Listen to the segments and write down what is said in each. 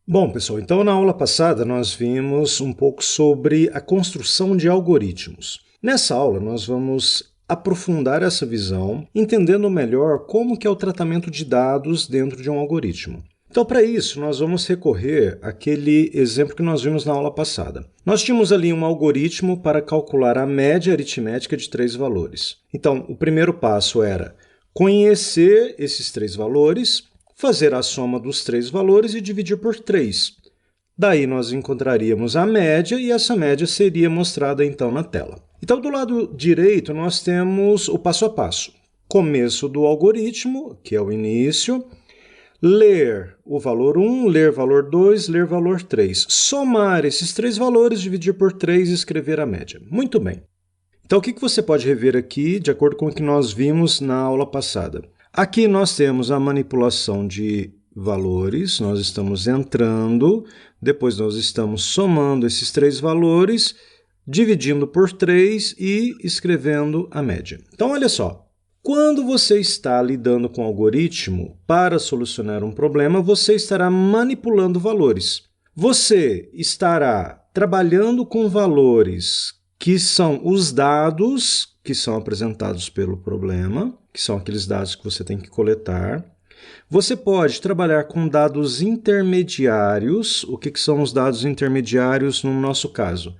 Bom, pessoal, então na aula passada nós vimos um pouco sobre a construção de algoritmos. Nessa aula nós vamos aprofundar essa visão, entendendo melhor como que é o tratamento de dados dentro de um algoritmo. Então, para isso, nós vamos recorrer àquele exemplo que nós vimos na aula passada. Nós tínhamos ali um algoritmo para calcular a média aritmética de 3 valores. Então, o primeiro passo era conhecer esses 3 valores, fazer a soma dos 3 valores e dividir por 3. Daí nós encontraríamos a média e essa média seria mostrada então na tela. Então, do lado direito, nós temos o passo a passo. Começo do algoritmo, que é o início, ler o valor 1, ler valor 2, ler valor 3. Somar esses 3 valores, dividir por 3 e escrever a média. Muito bem. Então, o que você pode rever aqui, de acordo com o que nós vimos na aula passada? Aqui nós temos a manipulação de valores, nós estamos entrando, depois nós estamos somando esses 3 valores, dividindo por 3 e escrevendo a média. Então, olha só, quando você está lidando com um algoritmo para solucionar um problema, você estará manipulando valores. Você estará trabalhando com valores que são os dados que são apresentados pelo problema, que são aqueles dados que você tem que coletar. Você pode trabalhar com dados intermediários. O que são os dados intermediários no nosso caso?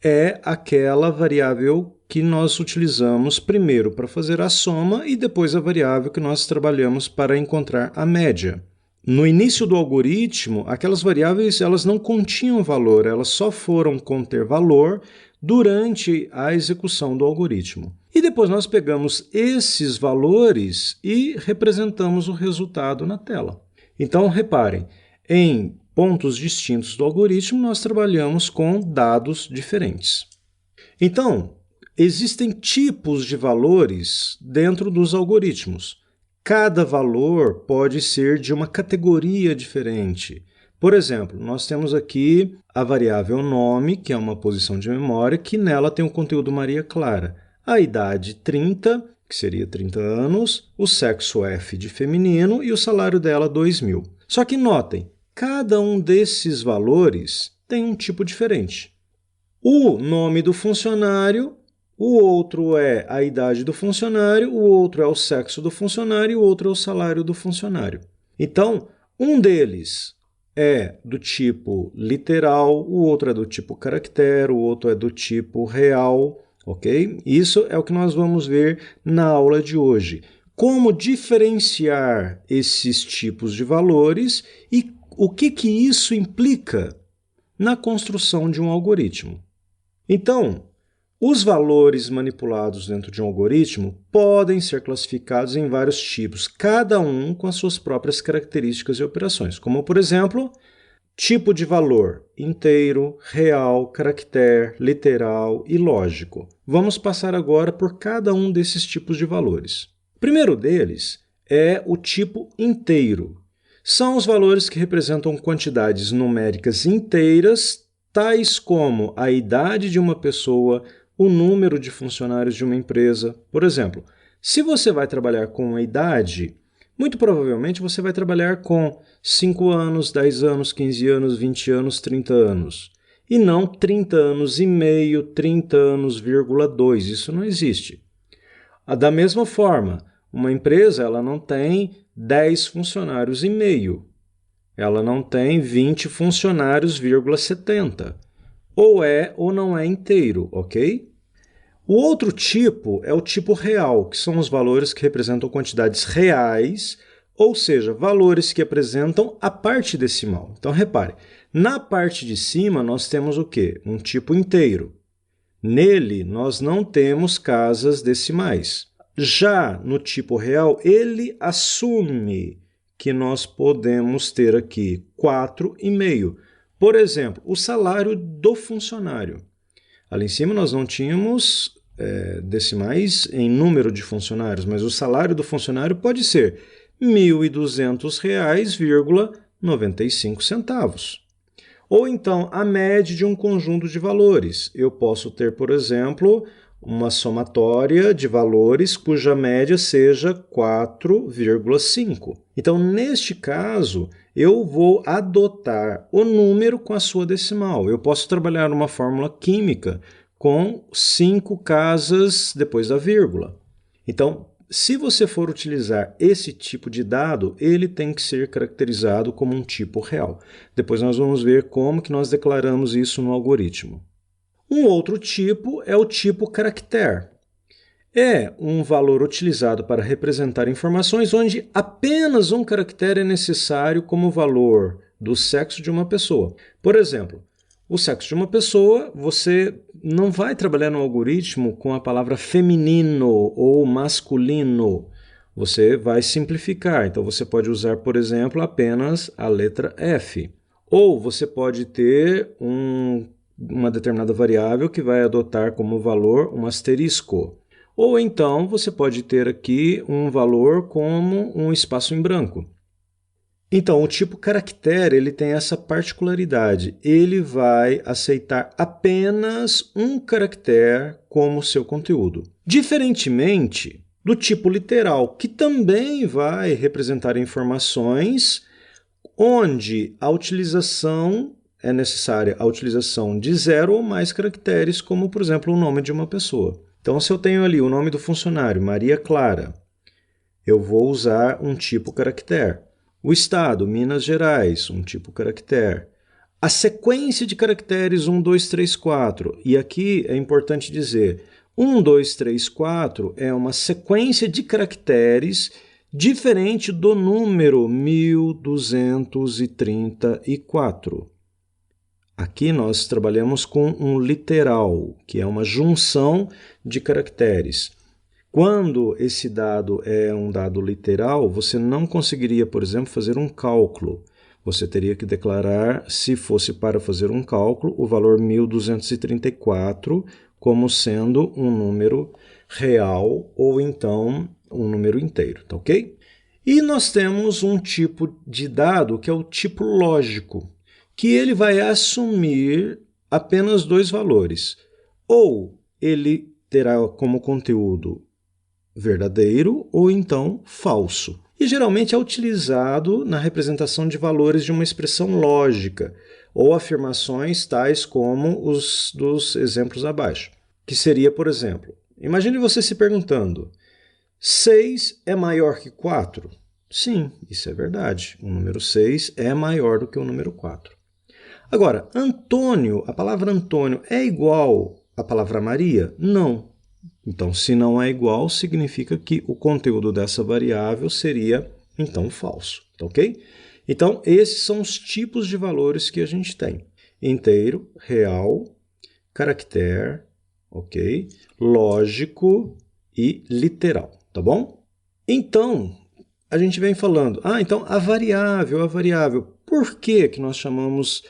É aquela variável que nós utilizamos primeiro para fazer a soma e depois a variável que nós trabalhamos para encontrar a média. No início do algoritmo, aquelas variáveis elas não continham valor, elas só foram conter valor durante a execução do algoritmo. E depois nós pegamos esses valores e representamos o resultado na tela. Então, reparem, em pontos distintos do algoritmo, nós trabalhamos com dados diferentes. Então, existem tipos de valores dentro dos algoritmos. Cada valor pode ser de uma categoria diferente. Por exemplo, nós temos aqui a variável nome, que é uma posição de memória, que nela tem o conteúdo Maria Clara. A idade 30, que seria 30 anos, o sexo F de feminino e o salário dela 2.000. Só que notem, cada um desses valores tem um tipo diferente. O nome do funcionário, o outro é a idade do funcionário, o outro é o sexo do funcionário e o outro é o salário do funcionário. Então, um deles é do tipo literal, o outro é do tipo caractere, o outro é do tipo real, ok? Isso é o que nós vamos ver na aula de hoje. Como diferenciar esses tipos de valores e o que isso implica na construção de um algoritmo. Então, os valores manipulados dentro de um algoritmo podem ser classificados em vários tipos, cada um com as suas próprias características e operações, como, por exemplo, tipo de valor inteiro, real, caractere, literal e lógico. Vamos passar agora por cada um desses tipos de valores. O primeiro deles é o tipo inteiro. São os valores que representam quantidades numéricas inteiras, tais como a idade de uma pessoa, o número de funcionários de uma empresa. Por exemplo, se você vai trabalhar com a idade, muito provavelmente você vai trabalhar com 5 anos, 10 anos, 15 anos, 20 anos, 30 anos. E não 30 anos e meio, 30 anos, 2. Isso não existe. Da mesma forma, uma empresa ela não tem 10 funcionários e meio. Ela não tem 20 funcionários, 70. Ou é ou não é inteiro, ok? O outro tipo é o tipo real, que são os valores que representam quantidades reais, ou seja, valores que apresentam a parte decimal. Então, repare, na parte de cima nós temos o quê? Um tipo inteiro. Nele, nós não temos casas decimais. Já no tipo real, ele assume que nós podemos ter aqui 4,5. Por exemplo, o salário do funcionário. Ali em cima nós não tínhamos decimais em número de funcionários, mas o salário do funcionário pode ser R$ 1.200,95. Ou então a média de um conjunto de valores. Eu posso ter, por exemplo, uma somatória de valores cuja média seja 4,5. Então, neste caso, eu vou adotar o número com a sua decimal. Eu posso trabalhar uma fórmula química com 5 casas depois da vírgula. Então, se você for utilizar esse tipo de dado, ele tem que ser caracterizado como um tipo real. Depois nós vamos ver como que nós declaramos isso no algoritmo. Um outro tipo é o tipo caractere. É um valor utilizado para representar informações onde apenas um caractere é necessário como valor do sexo de uma pessoa. Por exemplo, o sexo de uma pessoa, você não vai trabalhar no algoritmo com a palavra feminino ou masculino. Você vai simplificar. Então, você pode usar, por exemplo, apenas a letra F. Ou você pode ter uma determinada variável que vai adotar como valor um asterisco. Ou então você pode ter aqui um valor como um espaço em branco. Então, o tipo caractere ele tem essa particularidade. Ele vai aceitar apenas um caractere como seu conteúdo. Diferentemente do tipo literal, que também vai representar informações onde a utilização é necessária a utilização de 0 ou mais caracteres, como, por exemplo, o nome de uma pessoa. Então, se eu tenho ali o nome do funcionário, Maria Clara, eu vou usar um tipo caractere. O estado, Minas Gerais, um tipo caractere. A sequência de caracteres 1, 2, 3, 4. E aqui é importante dizer, 1, 2, 3, 4 é uma sequência de caracteres diferente do número 1234. Aqui nós trabalhamos com um literal, que é uma junção de caracteres. Quando esse dado é um dado literal, você não conseguiria, por exemplo, fazer um cálculo. Você teria que declarar, se fosse para fazer um cálculo, o valor 1234 como sendo um número real ou então um número inteiro, tá ok? E nós temos um tipo de dado que é o tipo lógico, que ele vai assumir apenas dois valores. Ou ele terá como conteúdo verdadeiro ou então falso. E geralmente é utilizado na representação de valores de uma expressão lógica ou afirmações tais como os dos exemplos abaixo. Que seria, por exemplo, imagine você se perguntando: 6 é maior que 4? Sim, isso é verdade. O número 6 é maior do que o número 4. Agora, Antônio, a palavra Antônio é igual à palavra Maria? Não. Então, se não é igual, significa que o conteúdo dessa variável seria, então, falso. Tá ok? Então, esses são os tipos de valores que a gente tem. Inteiro, real, caractere, ok? Lógico e literal, tá bom? Então, a gente vem falando, então a variável. Por que que nós chamamos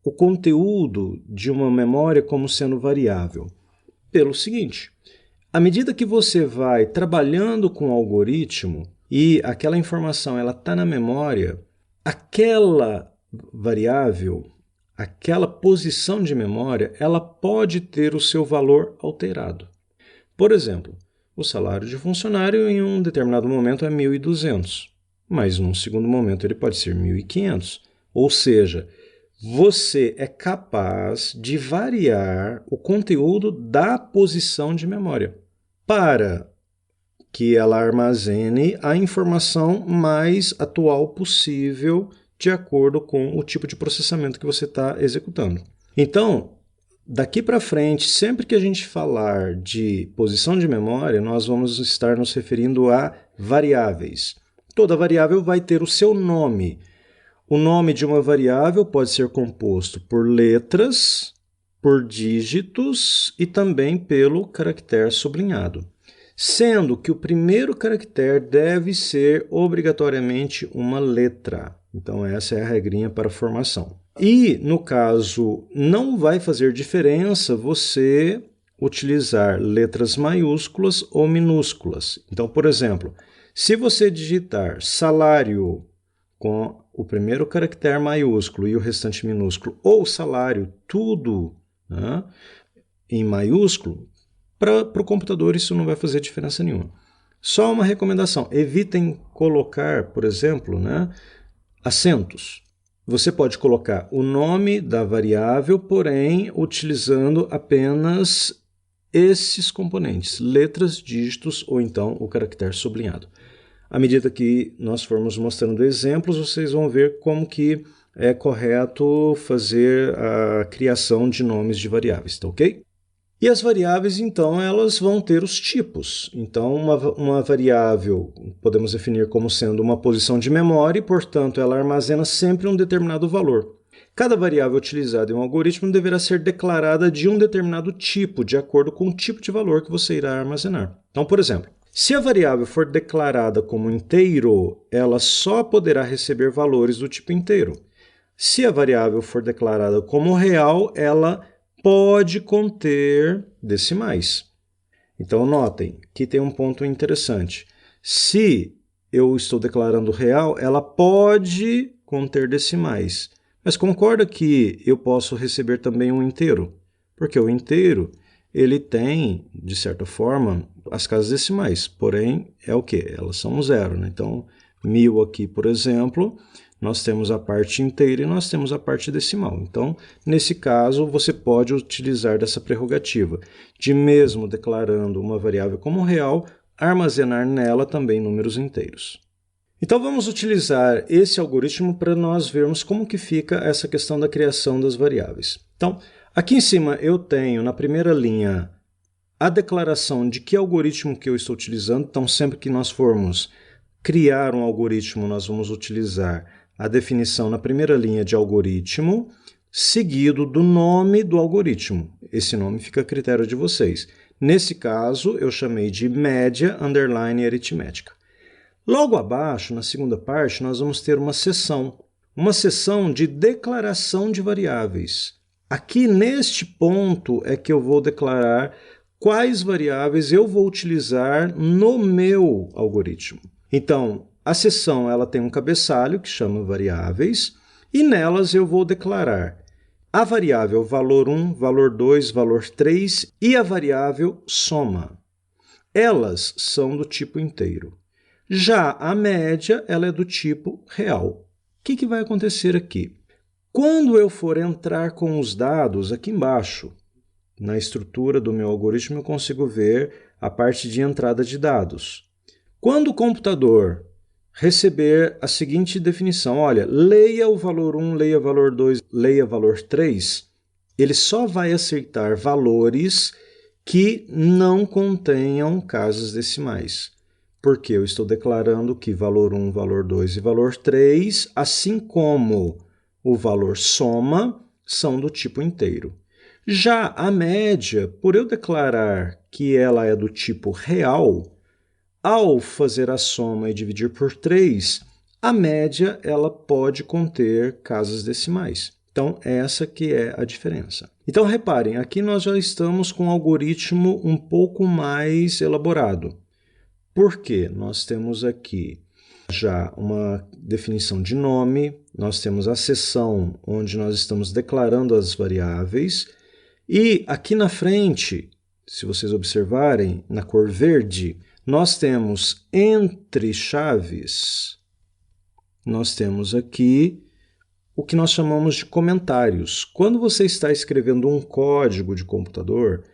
o conteúdo de uma memória como sendo variável? Pelo seguinte, à medida que você vai trabalhando com o algoritmo e aquela informação está na memória, aquela variável, aquela posição de memória, ela pode ter o seu valor alterado. Por exemplo, o salário de funcionário em um determinado momento é 1.200, mas num segundo momento ele pode ser 1.500. Ou seja, você é capaz de variar o conteúdo da posição de memória para que ela armazene a informação mais atual possível de acordo com o tipo de processamento que você está executando. Então, daqui para frente, sempre que a gente falar de posição de memória, nós vamos estar nos referindo a variáveis. Toda variável vai ter o seu nome. O nome de uma variável pode ser composto por letras, por dígitos e também pelo caractere sublinhado, sendo que o primeiro caractere deve ser obrigatoriamente uma letra. Então, essa é a regrinha para a formação. E, no caso, não vai fazer diferença você utilizar letras maiúsculas ou minúsculas. Então, por exemplo, se você digitar salário com o primeiro caractere maiúsculo e o restante minúsculo, ou salário, tudo em maiúsculo, Para o computador isso não vai fazer diferença nenhuma. Só uma recomendação, evitem colocar, por exemplo, né, acentos. Você pode colocar o nome da variável, porém utilizando apenas esses componentes, letras, dígitos ou então o caractere sublinhado. À medida que nós formos mostrando exemplos, vocês vão ver como que é correto fazer a criação de nomes de variáveis, tá ok? E as variáveis, então, elas vão ter os tipos. Então, uma variável podemos definir como sendo uma posição de memória e, portanto, ela armazena sempre um determinado valor. Cada variável utilizada em um algoritmo deverá ser declarada de um determinado tipo, de acordo com o tipo de valor que você irá armazenar. Então, por exemplo, se a variável for declarada como inteiro, ela só poderá receber valores do tipo inteiro. Se a variável for declarada como real, ela pode conter decimais. Então, notem que tem um ponto interessante. Se eu estou declarando real, ela pode conter decimais. Mas concorda que eu posso receber também um inteiro? Porque o inteiro, ele tem, de certa forma, as casas decimais. Porém, é o quê? Elas são zero, né? Então, 1000 aqui, por exemplo, nós temos a parte inteira e nós temos a parte decimal. Então, nesse caso, você pode utilizar dessa prerrogativa de, mesmo declarando uma variável como real, armazenar nela também números inteiros. Então, vamos utilizar esse algoritmo para nós vermos como que fica essa questão da criação das variáveis. Então, aqui em cima eu tenho, na primeira linha, a declaração de que algoritmo que eu estou utilizando. Então, sempre que nós formos criar um algoritmo, nós vamos utilizar a definição na primeira linha de algoritmo, seguido do nome do algoritmo. Esse nome fica a critério de vocês. Nesse caso, eu chamei de média underline aritmética. Logo abaixo, na segunda parte, nós vamos ter uma seção de declaração de variáveis. Aqui neste ponto é que eu vou declarar quais variáveis eu vou utilizar no meu algoritmo. Então, a seção ela tem um cabeçalho que chama variáveis e nelas eu vou declarar a variável valor 1, valor 2, valor 3 e a variável soma. Elas são do tipo inteiro. Já a média ela é do tipo real. O que vai acontecer aqui? Quando eu for entrar com os dados aqui embaixo, na estrutura do meu algoritmo, eu consigo ver a parte de entrada de dados. Quando o computador receber a seguinte definição, olha, leia o valor 1, leia o valor 2, leia o valor 3, ele só vai aceitar valores que não contenham casas decimais. Porque eu estou declarando que valor 1, valor 2 e valor 3, assim como o valor soma, são do tipo inteiro. Já a média, por eu declarar que ela é do tipo real, ao fazer a soma e dividir por 3, a média ela pode conter casas decimais. Então, essa que é a diferença. Então, reparem, aqui nós já estamos com um algoritmo um pouco mais elaborado. Por quê? Nós temos aqui já uma definição de nome, nós temos a seção onde nós estamos declarando as variáveis, e aqui na frente, se vocês observarem, na cor verde, nós temos entre chaves, nós temos aqui o que nós chamamos de comentários. Quando você está escrevendo um código de computador,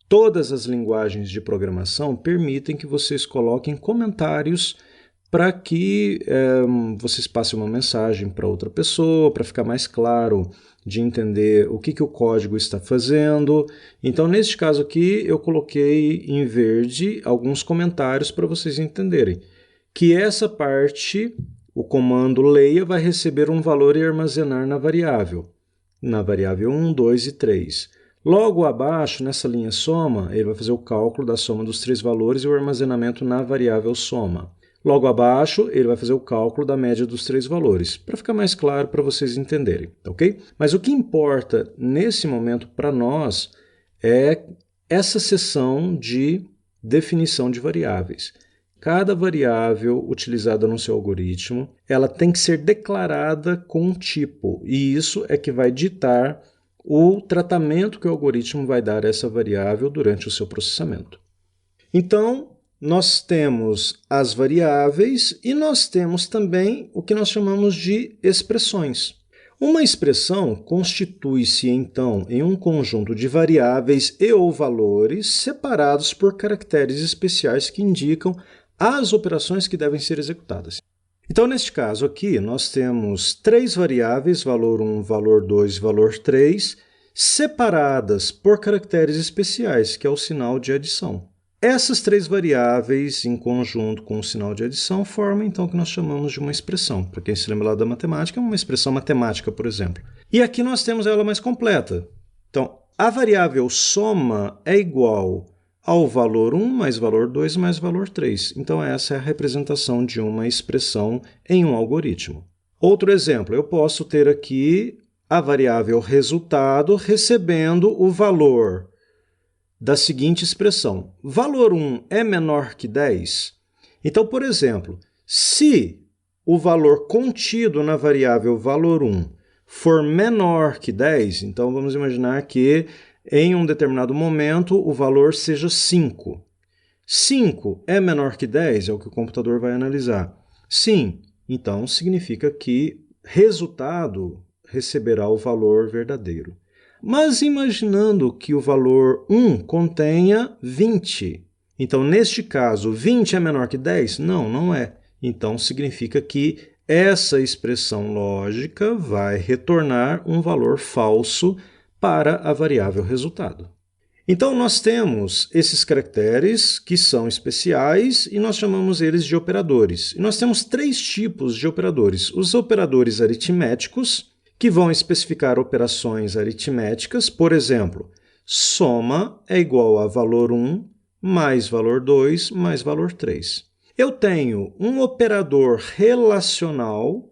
todas as linguagens de programação permitem que vocês coloquem comentários para que vocês passem uma mensagem para outra pessoa, para ficar mais claro de entender o que o código está fazendo. Então, neste caso aqui, eu coloquei em verde alguns comentários para vocês entenderem que essa parte, o comando leia, vai receber um valor e armazenar na variável 1, 2 e 3. Logo abaixo, nessa linha soma, ele vai fazer o cálculo da soma dos 3 valores e o armazenamento na variável soma. Logo abaixo, ele vai fazer o cálculo da média dos 3 valores, para ficar mais claro para vocês entenderem, ok? Mas o que importa nesse momento para nós é essa seção de definição de variáveis. Cada variável utilizada no seu algoritmo, ela tem que ser declarada com um tipo, e isso é que vai ditar o tratamento que o algoritmo vai dar a essa variável durante o seu processamento. Então, nós temos as variáveis e nós temos também o que nós chamamos de expressões. Uma expressão constitui-se, então, em um conjunto de variáveis e ou valores separados por caracteres especiais que indicam as operações que devem ser executadas. Então, neste caso aqui, nós temos 3 variáveis, valor 1, valor 2 e valor 3, separadas por caracteres especiais, que é o sinal de adição. Essas 3 variáveis, em conjunto com o sinal de adição, formam então o que nós chamamos de uma expressão. Para quem se lembra lá da matemática, é uma expressão matemática, por exemplo. E aqui nós temos ela mais completa. Então, a variável soma é igual ao valor 1 mais valor 2 mais valor 3. Então, essa é a representação de uma expressão em um algoritmo. Outro exemplo, eu posso ter aqui a variável resultado recebendo o valor da seguinte expressão: valor 1 é menor que 10? Então, por exemplo, se o valor contido na variável valor 1 for menor que 10, então vamos imaginar que em um determinado momento o valor seja 5. 5 é menor que 10? É o que o computador vai analisar. Sim, então significa que resultado receberá o valor verdadeiro. Mas imaginando que o valor 1 contenha 20. Então, neste caso, 20 é menor que 10? Não, não é. Então, significa que essa expressão lógica vai retornar um valor falso para a variável resultado. Então, nós temos esses caracteres que são especiais e nós chamamos eles de operadores. E nós temos 3 tipos de operadores. Os operadores aritméticos, que vão especificar operações aritméticas, por exemplo, soma é igual a valor 1 mais valor 2 mais valor 3. Eu tenho um operador relacional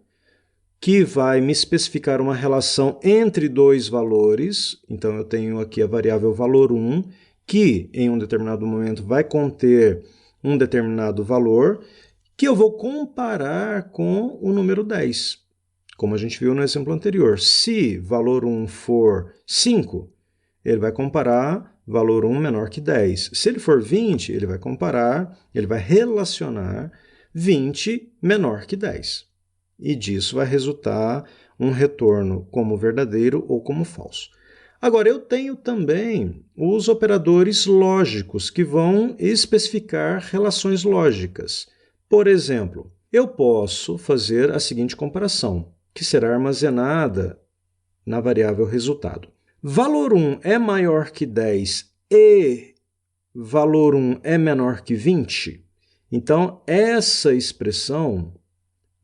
que vai me especificar uma relação entre 2 valores. Então, eu tenho aqui a variável valor 1, que em um determinado momento vai conter um determinado valor, que eu vou comparar com o número 10. Como a gente viu no exemplo anterior, se valor 1 for 5, ele vai comparar valor 1 menor que 10. Se ele for 20, ele vai relacionar 20 menor que 10. E disso vai resultar um retorno como verdadeiro ou como falso. Agora, eu tenho também os operadores lógicos, que vão especificar relações lógicas. Por exemplo, eu posso fazer a seguinte comparação, que será armazenada na variável resultado. Valor 1 é maior que 10 e valor 1 é menor que 20? Então, essa expressão,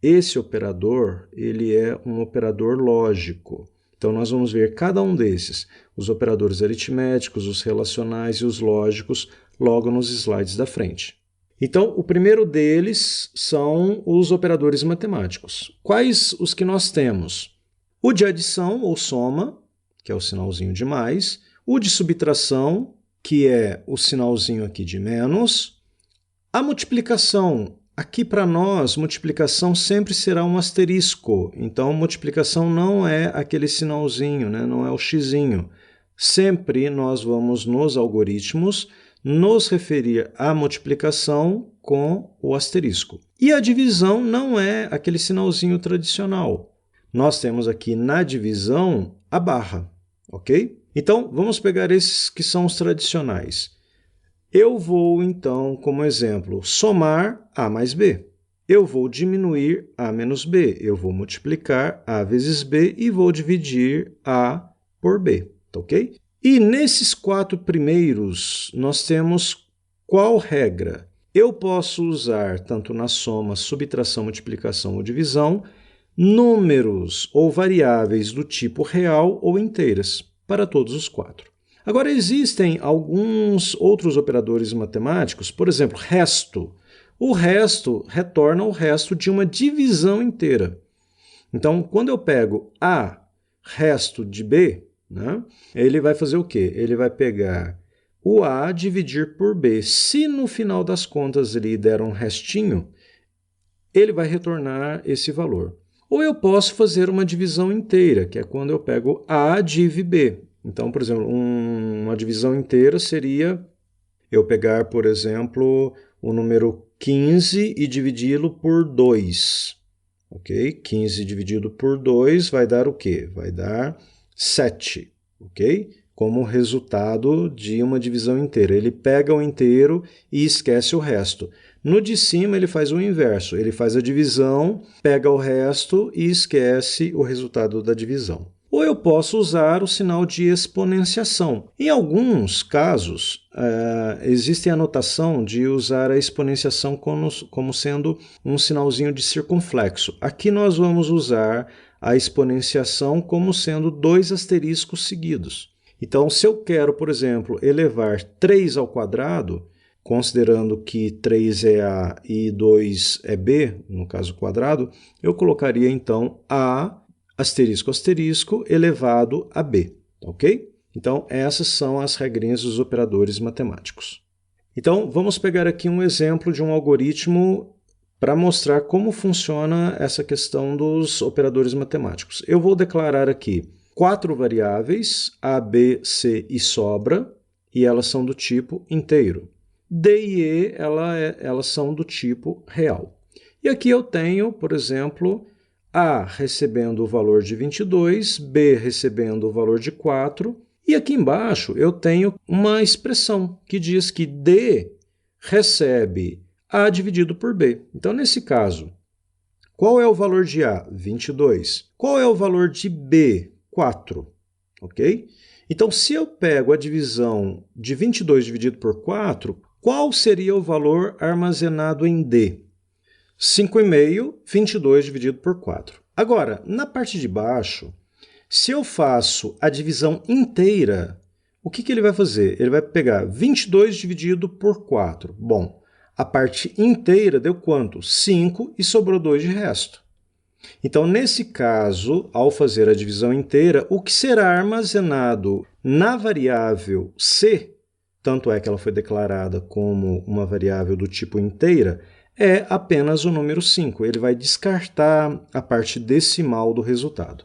esse operador, ele é um operador lógico. Então, nós vamos ver cada um desses, os operadores aritméticos, os relacionais e os lógicos, logo nos slides da frente. Então, o primeiro deles são os operadores matemáticos. Quais os que nós temos? O de adição ou soma, que é o sinalzinho de mais, o de subtração, que é o sinalzinho aqui de menos, a multiplicação. Aqui para nós, multiplicação sempre será um asterisco. Então, multiplicação não é aquele sinalzinho, né? Não é o xizinho. Sempre nós vamos nos algoritmos nos referir à multiplicação com o asterisco. E a divisão não é aquele sinalzinho tradicional. Nós temos aqui na divisão a barra, ok? Então, vamos pegar esses que são os tradicionais. Eu vou, então, como exemplo, somar A mais B. Eu vou diminuir A menos B. Eu vou multiplicar A vezes B e vou dividir A por B, tá ok? E nesses 4 primeiros, nós temos qual regra? Eu posso usar, tanto na soma, subtração, multiplicação ou divisão, números ou variáveis do tipo real ou inteiras, para todos os 4. Agora, existem alguns outros operadores matemáticos, por exemplo, resto. O resto retorna o resto de uma divisão inteira. Então, quando eu pego A resto de B, né, ele vai fazer o quê? Ele vai pegar o A, dividir por B. Se no final das contas ele der um restinho, ele vai retornar esse valor. Ou eu posso fazer uma divisão inteira, que é quando eu pego A div B. Então, por exemplo, uma divisão inteira seria eu pegar, por exemplo, o número 15 e dividi-lo por 2. Ok? 15 dividido por 2 vai dar o quê? Vai dar 7. Ok? Como resultado de uma divisão inteira. Ele pega o inteiro e esquece o resto. No de cima ele faz o inverso, ele faz a divisão, pega o resto e esquece o resultado da divisão. Ou eu posso usar o sinal de exponenciação. Em alguns casos, existe a notação de usar a exponenciação como sendo um sinalzinho de circunflexo. Aqui nós vamos usar a exponenciação como sendo 2 asteriscos seguidos. Então, se eu quero, por exemplo, elevar 3 ao quadrado, considerando que 3 é A e 2 é B, no caso quadrado, eu colocaria então A asterisco asterisco elevado a B, ok? Então, essas são as regrinhas dos operadores matemáticos. Então, vamos pegar aqui um exemplo de um algoritmo para mostrar como funciona essa questão dos operadores matemáticos. Eu vou declarar aqui 4 variáveis, A, B, C e sobra, e elas são do tipo inteiro. D e E, elas são do tipo real. E aqui eu tenho, por exemplo, A recebendo o valor de 22, B recebendo o valor de 4, e aqui embaixo eu tenho uma expressão que diz que D recebe A dividido por B. Então, nesse caso, qual é o valor de A? 22. Qual é o valor de B? 4. Ok? Então, se eu pego a divisão de 22 dividido por 4, qual seria o valor armazenado em D? 5,5, 22 dividido por 4. Agora, na parte de baixo, se eu faço a divisão inteira, o que ele vai fazer? Ele vai pegar 22 dividido por 4. Bom, a parte inteira deu quanto? 5 e sobrou 2 de resto. Então, nesse caso, ao fazer a divisão inteira, o que será armazenado na variável C, tanto é que ela foi declarada como uma variável do tipo inteira, é apenas o número 5. Ele vai descartar a parte decimal do resultado.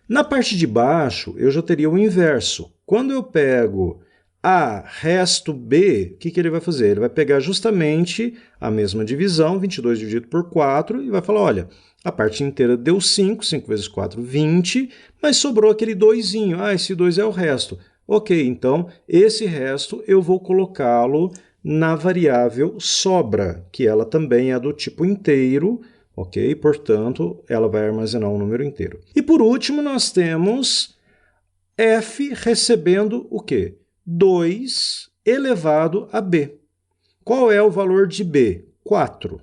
Na parte de baixo, eu já teria o inverso. Quando eu pego A resto B, o que ele vai fazer? Ele vai pegar justamente a mesma divisão, 22 dividido por 4, e vai falar, olha, a parte inteira deu 5, 5 vezes 4, 20, mas sobrou aquele 2zinho. Ah, esse 2 é o resto. Ok, então esse resto eu vou colocá-lo na variável sobra, que ela também é do tipo inteiro, ok? Portanto, ela vai armazenar um número inteiro. E por último, nós temos f recebendo o quê? 2 elevado a b. Qual é o valor de b? 4.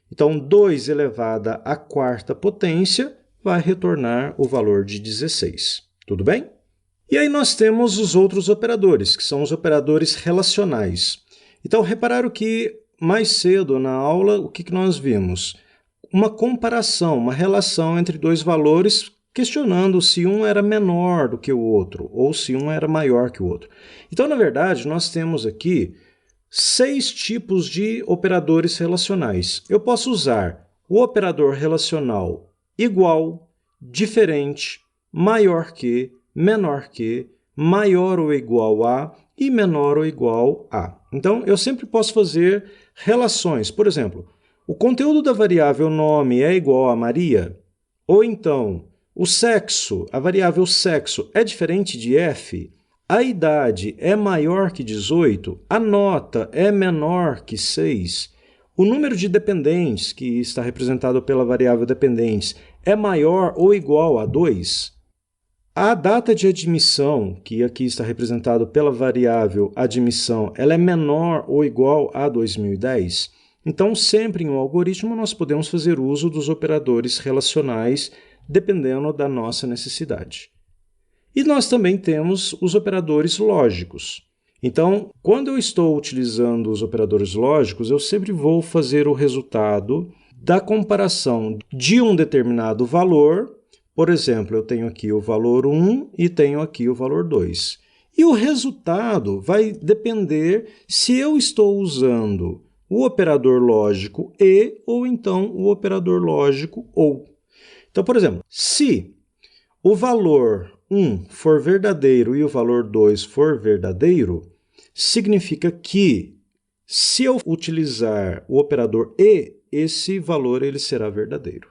Então, 2 elevado à quarta potência vai retornar o valor de 16. Tudo bem? E aí nós temos os outros operadores, que são os operadores relacionais. Então, repararam que mais cedo na aula, o que nós vimos? Uma comparação, uma relação entre dois valores, questionando se um era menor do que o outro, ou se um era maior que o outro. Então, na verdade, nós temos aqui 6 tipos de operadores relacionais. Eu posso usar o operador relacional igual, diferente, maior que, menor que, maior ou igual a e menor ou igual a. Então, eu sempre posso fazer relações. Por exemplo, o conteúdo da variável nome é igual a Maria? Ou então, o sexo, a variável sexo, é diferente de f? A idade é maior que 18? A nota é menor que 6? O número de dependentes, que está representado pela variável dependentes, é maior ou igual a 2? A data de admissão, que aqui está representado pela variável admissão, ela é menor ou igual a 2010? Então, sempre em um algoritmo, nós podemos fazer uso dos operadores relacionais, dependendo da nossa necessidade. E nós também temos os operadores lógicos. Então, quando eu estou utilizando os operadores lógicos, eu sempre vou fazer o resultado da comparação de um determinado valor. Por exemplo, eu tenho aqui o valor 1 e tenho aqui o valor 2. E o resultado vai depender se eu estou usando o operador lógico e ou então o operador lógico ou. Então, por exemplo, se o valor 1 for verdadeiro e o valor 2 for verdadeiro, significa que se eu utilizar o operador e, esse valor ele será verdadeiro.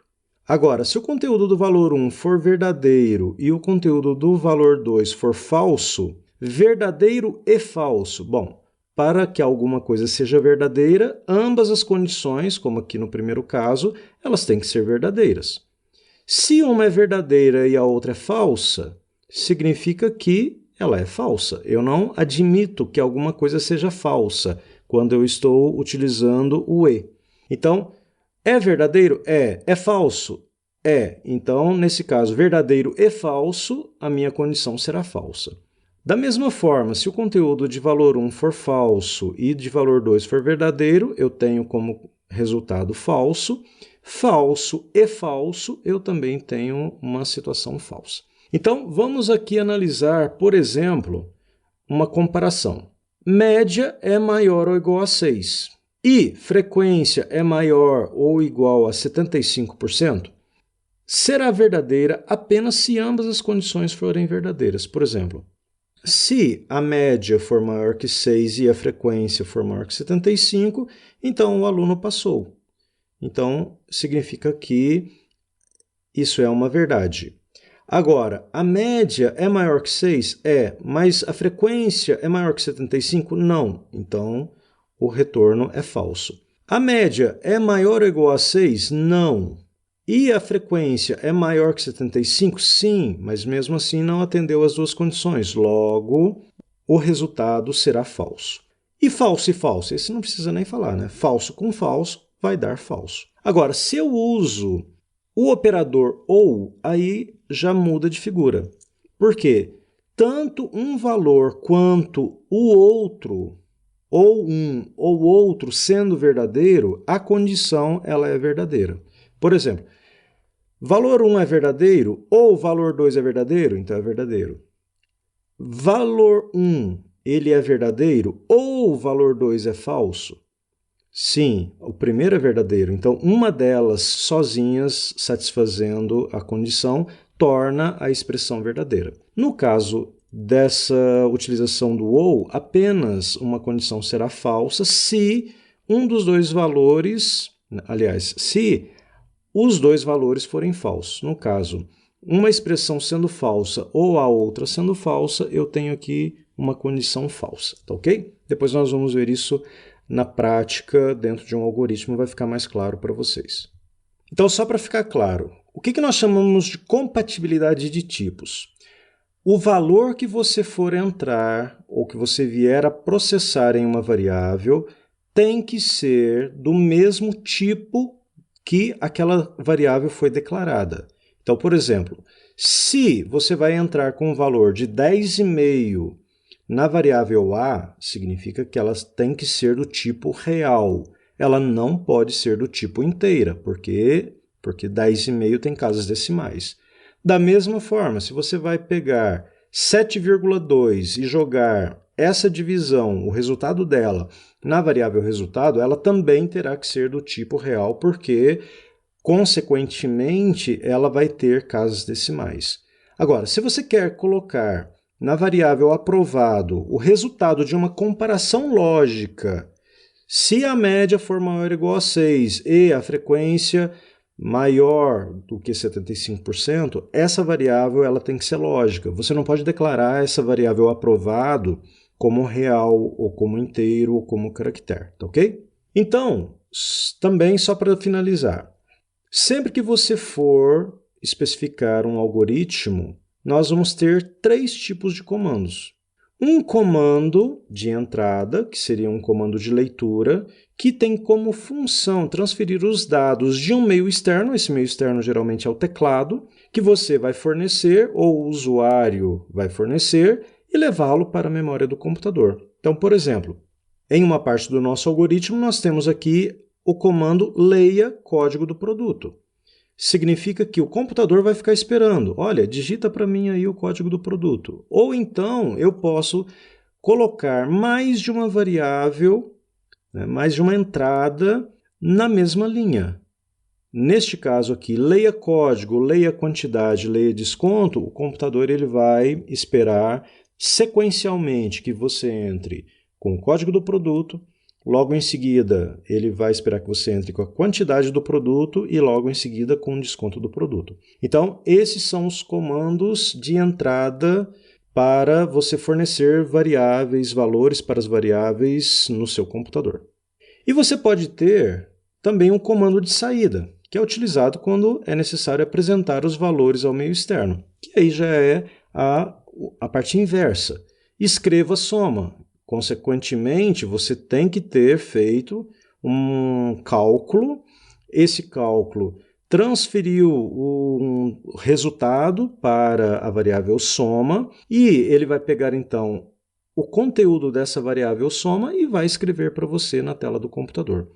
Agora, se o conteúdo do valor 1 for verdadeiro e o conteúdo do valor 2 for falso, verdadeiro e falso. Bom, para que alguma coisa seja verdadeira, ambas as condições, como aqui no primeiro caso, elas têm que ser verdadeiras. Se uma é verdadeira e a outra é falsa, significa que ela é falsa. Eu não admito que alguma coisa seja falsa quando eu estou utilizando o e. Então, é verdadeiro? É. É falso? É. Então, nesse caso, verdadeiro e falso, a minha condição será falsa. Da mesma forma, se o conteúdo de valor 1 for falso e de valor 2 for verdadeiro, eu tenho como resultado falso. Falso e falso, eu também tenho uma situação falsa. Então, vamos aqui analisar, por exemplo, uma comparação. Média é maior ou igual a 6 e frequência é maior ou igual a 75%, será verdadeira apenas se ambas as condições forem verdadeiras. Por exemplo, se a média for maior que 6 e a frequência for maior que 75, então o aluno passou. Então, significa que isso é uma verdade. Agora, a média é maior que 6? É, mas a frequência é maior que 75? Não. Então, o retorno é falso. A média é maior ou igual a 6? Não. E a frequência é maior que 75? Sim, mas mesmo assim não atendeu às duas condições. Logo, o resultado será falso. E falso? Esse não precisa nem falar, né? Falso com falso vai dar falso. Agora, se eu uso o operador ou, aí já muda de figura. Por quê? Tanto um valor quanto o outro, ou um ou outro sendo verdadeiro, a condição ela é verdadeira. Por exemplo, valor 1 é verdadeiro ou valor 2 é verdadeiro? Então é verdadeiro. Valor 1 ele é verdadeiro ou valor 2 é falso? Sim, o primeiro é verdadeiro. Então, uma delas sozinhas, satisfazendo a condição, torna a expressão verdadeira. No caso dessa utilização do ou, apenas uma condição será falsa se um dos dois valores, aliás, se os dois valores forem falsos. No caso, uma expressão sendo falsa ou a outra sendo falsa, eu tenho aqui uma condição falsa, tá ok? Depois nós vamos ver isso na prática, dentro de um algoritmo, vai ficar mais claro para vocês. Então, só para ficar claro, o que nós chamamos de compatibilidade de tipos? O valor que você for entrar ou que você vier a processar em uma variável tem que ser do mesmo tipo que aquela variável foi declarada. Então, por exemplo, se você vai entrar com um valor de 10,5 na variável a, significa que ela tem que ser do tipo real. Ela não pode ser do tipo inteira, porque 10,5 tem casas decimais. Da mesma forma, se você vai pegar 7,2 e jogar essa divisão, o resultado dela, na variável resultado, ela também terá que ser do tipo real, porque, consequentemente, ela vai ter casas decimais. Agora, se você quer colocar na variável aprovado o resultado de uma comparação lógica, se a média for maior ou igual a 6 e a frequência maior do que 75%, essa variável ela tem que ser lógica. Você não pode declarar essa variável aprovado como real, ou como inteiro, ou como caractere, tá ok? Então, também só para finalizar, sempre que você for especificar um algoritmo, nós vamos ter 3 tipos de comandos. Um comando de entrada, que seria um comando de leitura, que tem como função transferir os dados de um meio externo, esse meio externo geralmente é o teclado, que você vai fornecer, ou o usuário vai fornecer, e levá-lo para a memória do computador. Então, por exemplo, em uma parte do nosso algoritmo, nós temos aqui o comando leia código do produto. Significa que o computador vai ficar esperando. Olha, digita para mim aí o código do produto. Ou então eu posso colocar mais de uma variável, né, mais de uma entrada na mesma linha. neste caso aqui, leia código, leia quantidade, leia desconto, o computador ele vai esperar sequencialmente que você entre com o código do produto, logo em seguida ele vai esperar que você entre com a quantidade do produto e logo em seguida com o desconto do produto. Então, esses são os comandos de entrada para você fornecer variáveis, valores para as variáveis no seu computador. E você pode ter também um comando de saída, que é utilizado quando é necessário apresentar os valores ao meio externo, que aí já é a parte inversa. Escreva a soma. Consequentemente, você tem que ter feito um cálculo. Esse cálculo transferiu o resultado para a variável soma e ele vai pegar, então, o conteúdo dessa variável soma e vai escrever para você na tela do computador.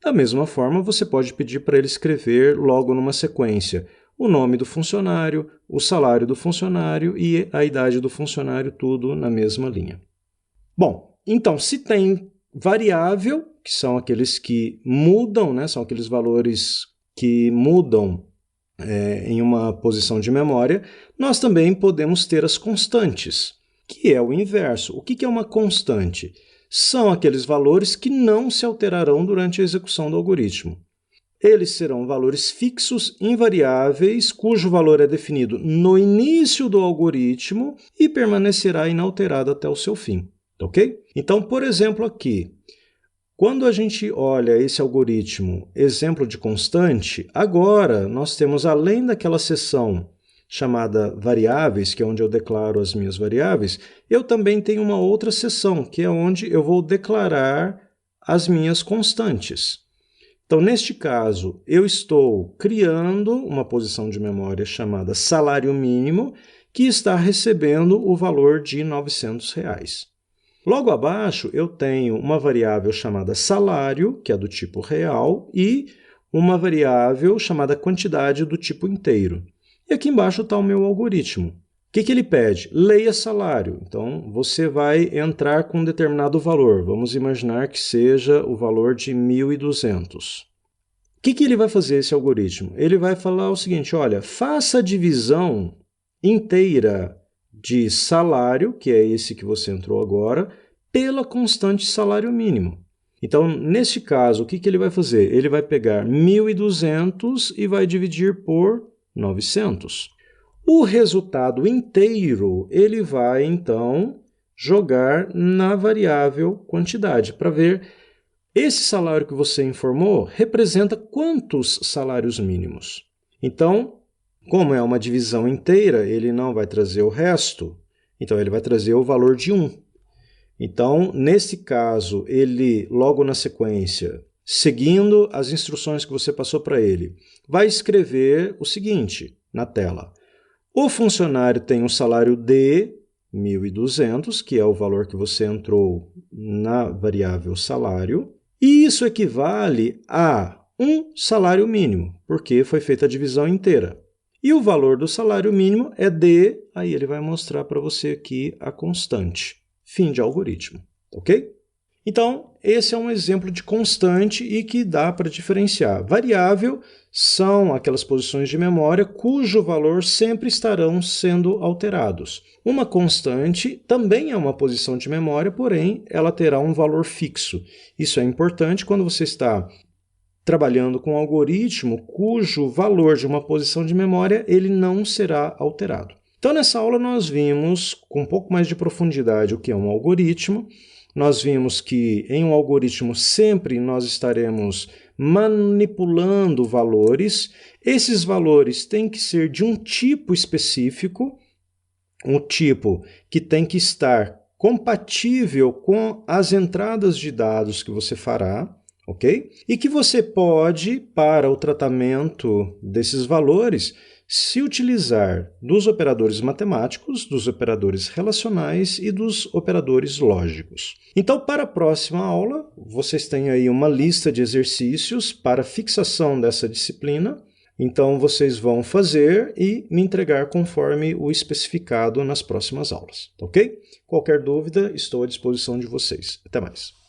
Da mesma forma, você pode pedir para ele escrever logo numa sequência o nome do funcionário, o salário do funcionário e a idade do funcionário, tudo na mesma linha. Bom, então, se tem variável, que são aqueles que mudam, né, são aqueles valores que mudam em uma posição de memória, nós também podemos ter as constantes, que é o inverso. O que é uma constante? São aqueles valores que não se alterarão durante a execução do algoritmo. Eles serão valores fixos, invariáveis, cujo valor é definido no início do algoritmo e permanecerá inalterado até o seu fim. Ok? Então, por exemplo, aqui, quando a gente olha esse algoritmo, exemplo de constante, agora nós temos, além daquela seção chamada variáveis, que é onde eu declaro as minhas variáveis, eu também tenho uma outra seção, que é onde eu vou declarar as minhas constantes. Então, neste caso, eu estou criando uma posição de memória chamada salário mínimo, que está recebendo o valor de R$ 900. Logo abaixo, eu tenho uma variável chamada salário, que é do tipo real, e uma variável chamada quantidade do tipo inteiro. E aqui embaixo está o meu algoritmo. O que ele pede? Leia salário. Então, você vai entrar com um determinado valor. Vamos imaginar que seja o valor de 1.200. O que ele vai fazer, esse algoritmo? Ele vai falar o seguinte, olha, faça a divisão inteira de salário, que é esse que você entrou agora, pela constante salário mínimo. Então, nesse caso, o que ele vai fazer? Ele vai pegar 1.200 e vai dividir por 900. O resultado inteiro, ele vai, então, jogar na variável quantidade, para ver esse salário que você informou representa quantos salários mínimos. Então, como é uma divisão inteira, ele não vai trazer o resto, então ele vai trazer o valor de 1. Então, nesse caso, ele, logo na sequência, seguindo as instruções que você passou para ele, vai escrever o seguinte na tela. O funcionário tem um salário de 1.200, que é o valor que você entrou na variável salário, e isso equivale a um salário mínimo, porque foi feita a divisão inteira. E o valor do salário mínimo é de, aí ele vai mostrar para você aqui a constante. Fim de algoritmo, ok? Então, esse é um exemplo de constante e que dá para diferenciar. Variável são aquelas posições de memória cujo valor sempre estarão sendo alterados. Uma constante também é uma posição de memória, porém ela terá um valor fixo. Isso é importante quando você está trabalhando com um algoritmo cujo valor de uma posição de memória ele não será alterado. Então, nessa aula nós vimos com um pouco mais de profundidade o que é um algoritmo. Nós vimos que em um algoritmo sempre nós estaremos manipulando valores. Esses valores têm que ser de um tipo específico, um tipo que tem que estar compatível com as entradas de dados que você fará, ok? E que você pode, para o tratamento desses valores, se utilizar dos operadores matemáticos, dos operadores relacionais e dos operadores lógicos. Então, para a próxima aula, vocês têm aí uma lista de exercícios para fixação dessa disciplina. Então, vocês vão fazer e me entregar conforme o especificado nas próximas aulas, ok? Qualquer dúvida, estou à disposição de vocês. Até mais.